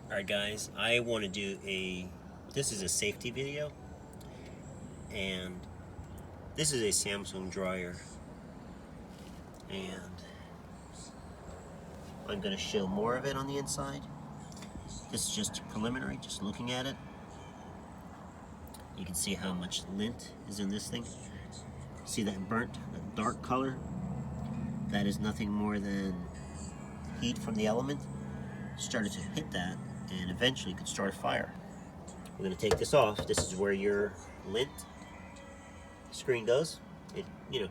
Alright guys, I want to do this is a safety video, and this is a Samsung dryer, and I'm going to show more of it on the inside. This is just preliminary, just looking at it. You can see how much lint is in this thing. See that burnt, that dark color? That is nothing more than heat from the element. Started to hit that, and eventually could start a fire. We're going to take this off. This is where your lint screen goes.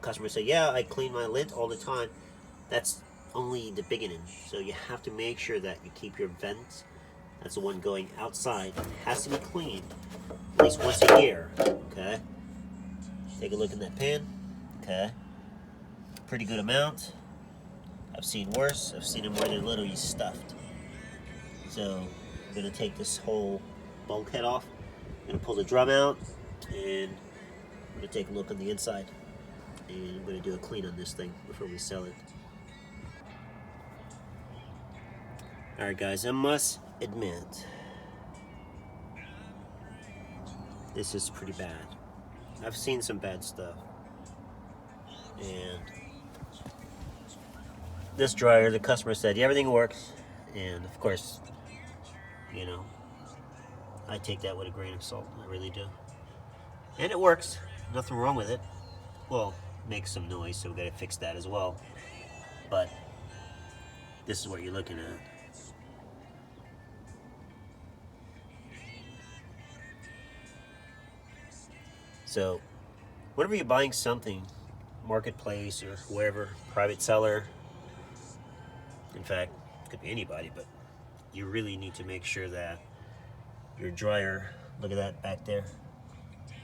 Customers say, yeah, I clean my lint all the time. That's only the beginning. So you have to make sure that you keep your vents, that's the one going outside, it has to be cleaned at least once a year. Okay, take a look in that pan. Okay, pretty good amount. I've seen worse. I've seen them where they're literally stuffed. So I'm going to take this whole bulkhead off. I'm going to pull the drum out, and I'm going to take a look on the inside. And I'm going to do a clean on this thing before we sell it. Alright guys, I must admit, this is pretty bad. I've seen some bad stuff. And this dryer, the customer said, yeah, everything works. And of course, I take that with a grain of salt. I really do. And it works. Nothing wrong with it. Well, it makes some noise, so we gotta fix that as well. But this is what you're looking at. So, whenever you're buying something, marketplace or wherever, private seller, in fact, it could be anybody, but you really need to make sure that your dryer, look at that back there,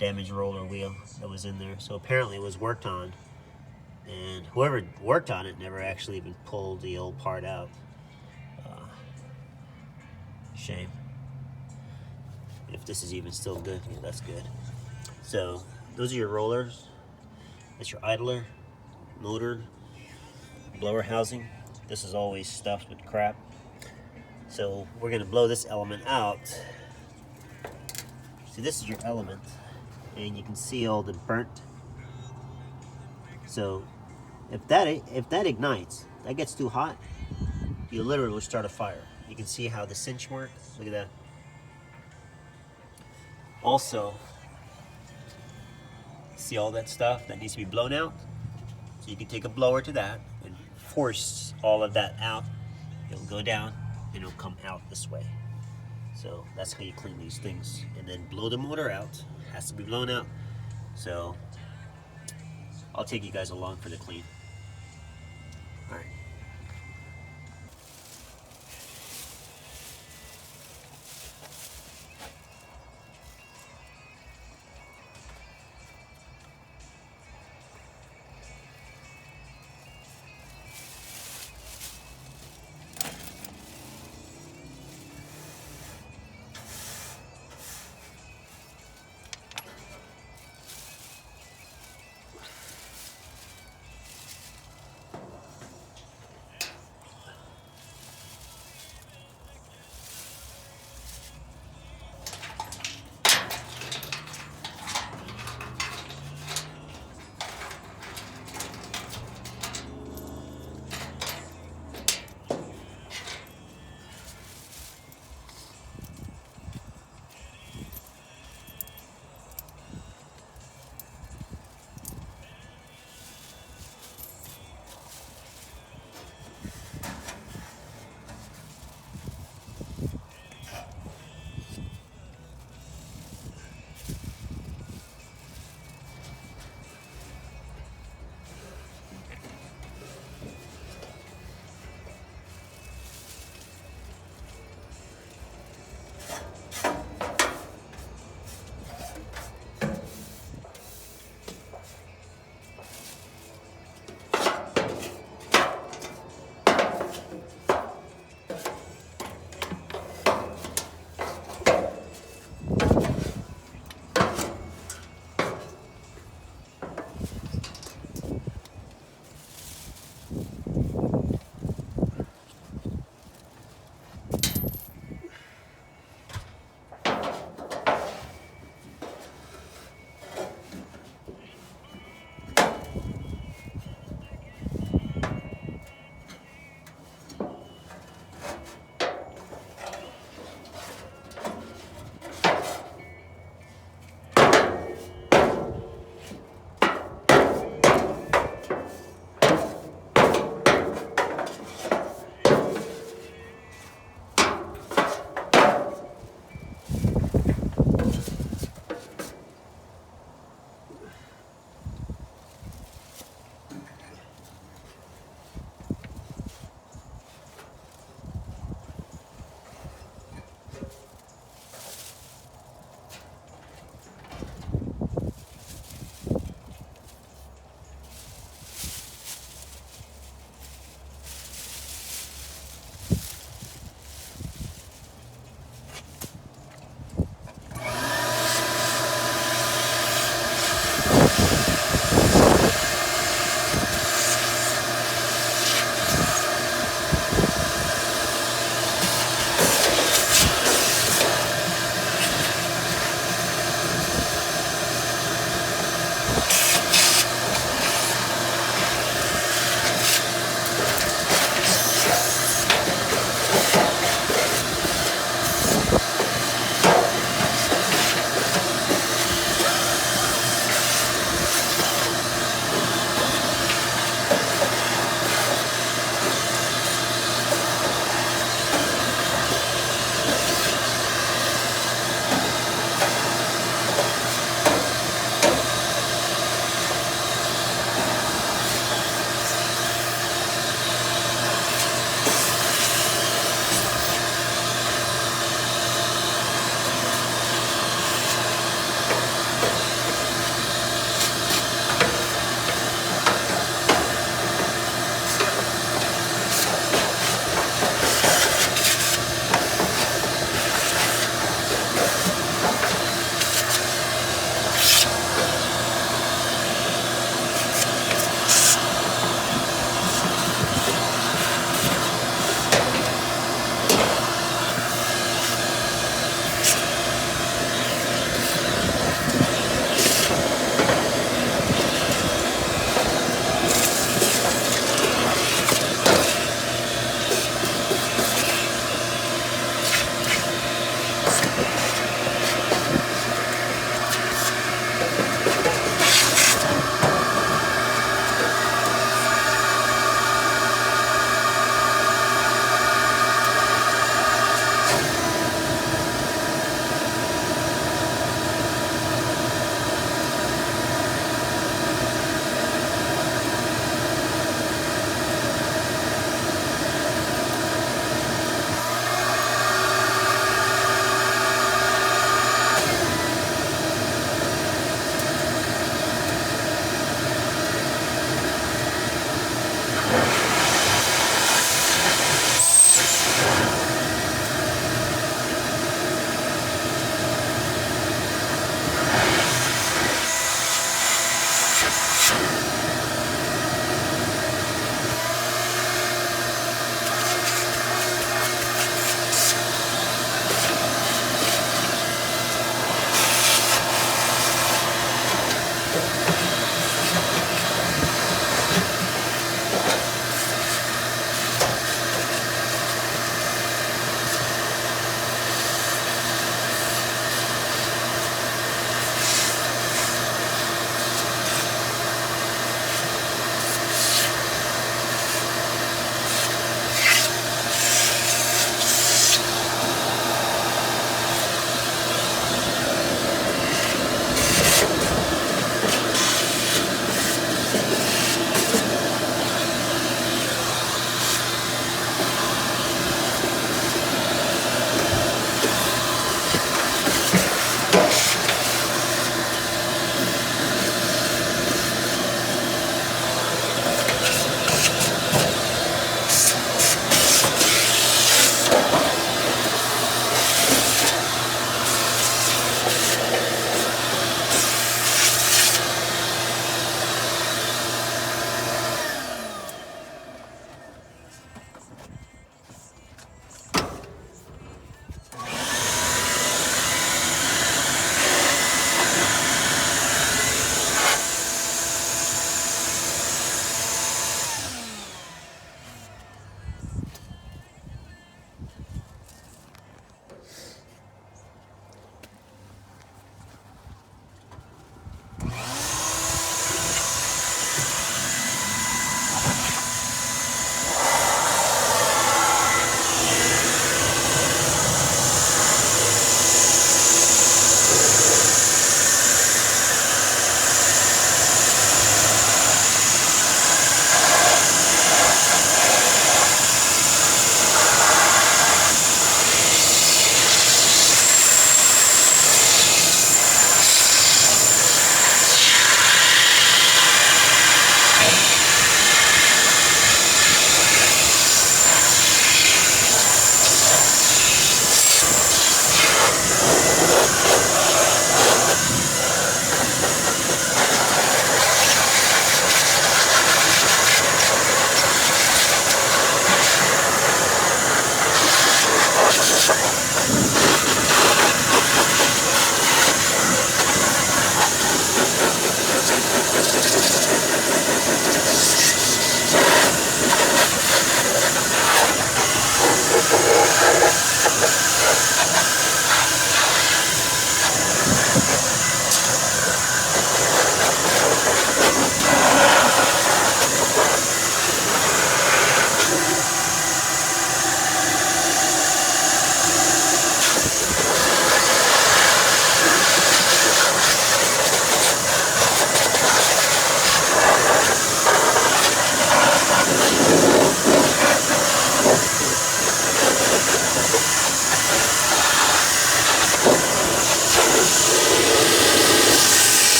damaged roller wheel that was in there. So apparently it was worked on, and whoever worked on it never actually even pulled the old part out. Shame. If this is even still good, yeah, that's good. So those are your rollers. That's your idler, motor, blower housing. This is always stuffed with crap. So we're gonna blow this element out. See, this is your element, and you can see all the burnt. So if that ignites, that gets too hot, you literally will start a fire. You can see how the cinch mark, look at that. Also, see all that stuff that needs to be blown out? So you can take a blower to that and force all of that out. It'll go down and it'll come out this way. So that's how you clean these things. And then blow the motor out. It has to be blown out. So I'll take you guys along for the clean. All right.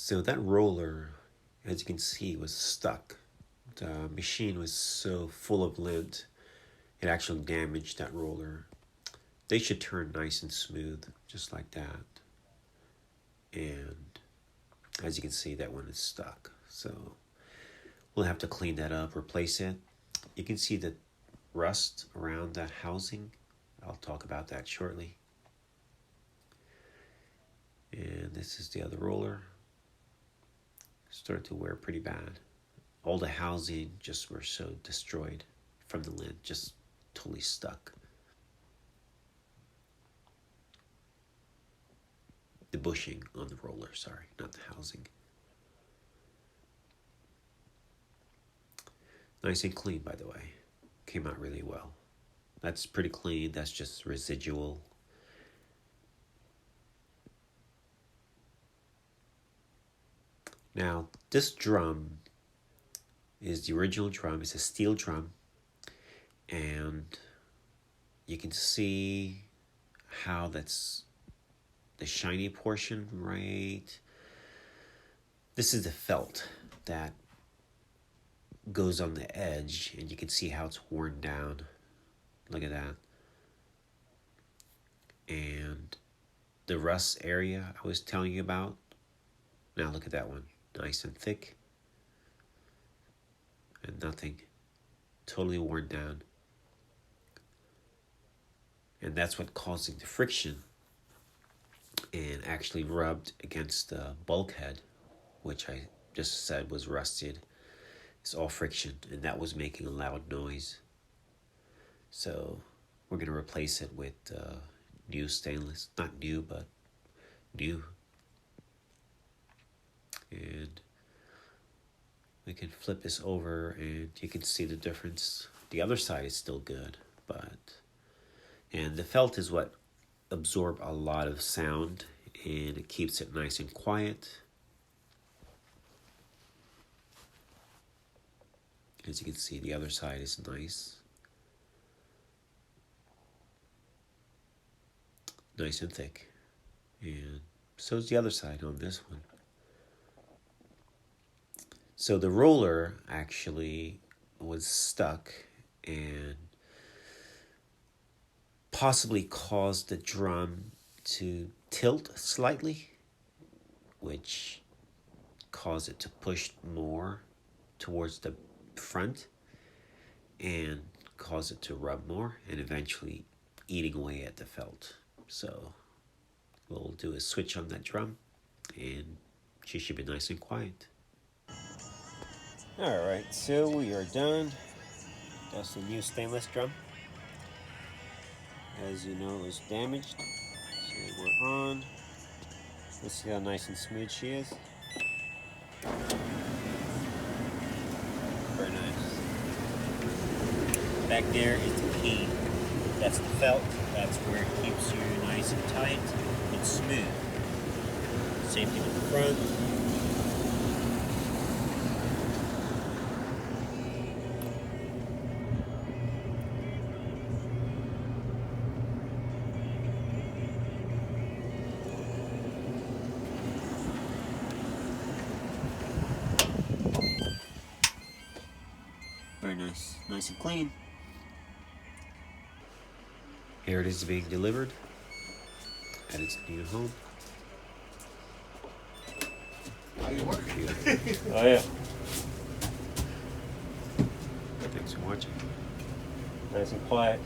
So that roller, as you can see, was stuck. The machine was so full of lint, it actually damaged that roller. They should turn nice and smooth, just like that. And as you can see, that one is stuck. So we'll have to clean that up, replace it. You can see the rust around the housing. I'll talk about that shortly. And this is the other roller. Started to wear pretty bad. All the housing just were so destroyed from the lint, just totally stuck. The bushing on the roller, sorry, not the housing. Nice and clean, by the way. Came out really well. That's pretty clean. That's just residual. Now, this drum is the original drum. It's a steel drum. And you can see how that's the shiny portion, right? This is the felt that goes on the edge, and you can see how it's worn down. Look at that. And the rust area I was telling you about, now look at that one. Nice and thick. And nothing. Totally worn down. And that's what causing the friction, and actually rubbed against the bulkhead, which I just said was rusted. It's all friction, and that was making a loud noise. So we're going to replace it with new stainless. Not new, but new. And we can flip this over and you can see the difference. The other side is still good, and the felt is what absorbs a lot of sound, and it keeps it nice and quiet. As you can see, the other side is nice. Nice and thick. And so is the other side on this one. So the roller actually was stuck and possibly caused the drum to tilt slightly, which caused it to push more towards the front and cause it to rub more, and eventually eating away at the felt. So we'll do a switch on that drum and she should be nice and quiet. Alright, so we are done. That's the new stainless drum. As you know, it was damaged. So we're on. Let's see how nice and smooth she is. Very nice. Back there is the key. That's the felt. That's where it keeps you nice and tight and smooth. Same thing with the front. Very nice. Nice and clean. Here it is being delivered at its new home. How you working? Oh yeah. Thanks for watching. Nice and quiet.